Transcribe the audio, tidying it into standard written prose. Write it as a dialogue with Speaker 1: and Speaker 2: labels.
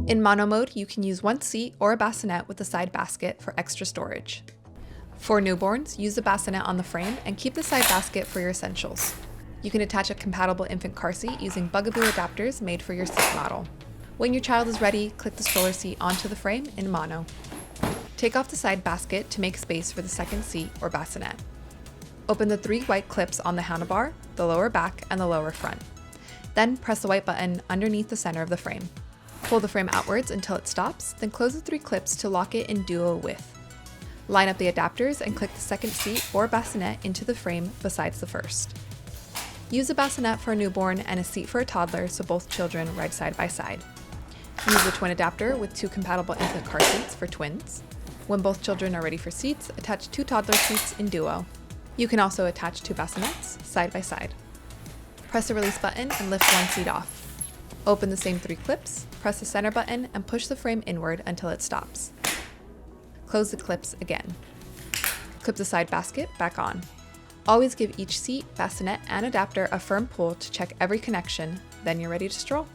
Speaker 1: In mono mode, you can use one seat or a bassinet with a side basket for extra storage. For newborns, use the bassinet on the frame and keep the side basket for your essentials. You can attach a compatible infant car seat using Bugaboo adapters made for your seat model. When your child is ready, click the stroller seat onto the frame in mono. Take off the side basket to make space for the second seat or bassinet. Open the 3 white clips on the handlebar, the lower back, and the lower front. Then press the white button underneath the center of the frame. Pull the frame outwards until it stops, then close the 3 clips to lock it in duo width. Line up the adapters and click the second seat or bassinet into the frame besides the first. Use a bassinet for a newborn and a seat for a toddler so both children ride side by side. Use a twin adapter with 2 compatible infant car seats for twins. When both children are ready for seats, attach 2 toddler seats in duo. You can also attach 2 bassinets side by side. Press the release button and lift one seat off. Open the same 3 clips, press the center button, and push the frame inward until it stops. Close the clips again. Clip the side basket back on. Always give each seat, bassinet, and adapter a firm pull to check every connection, then you're ready to stroll.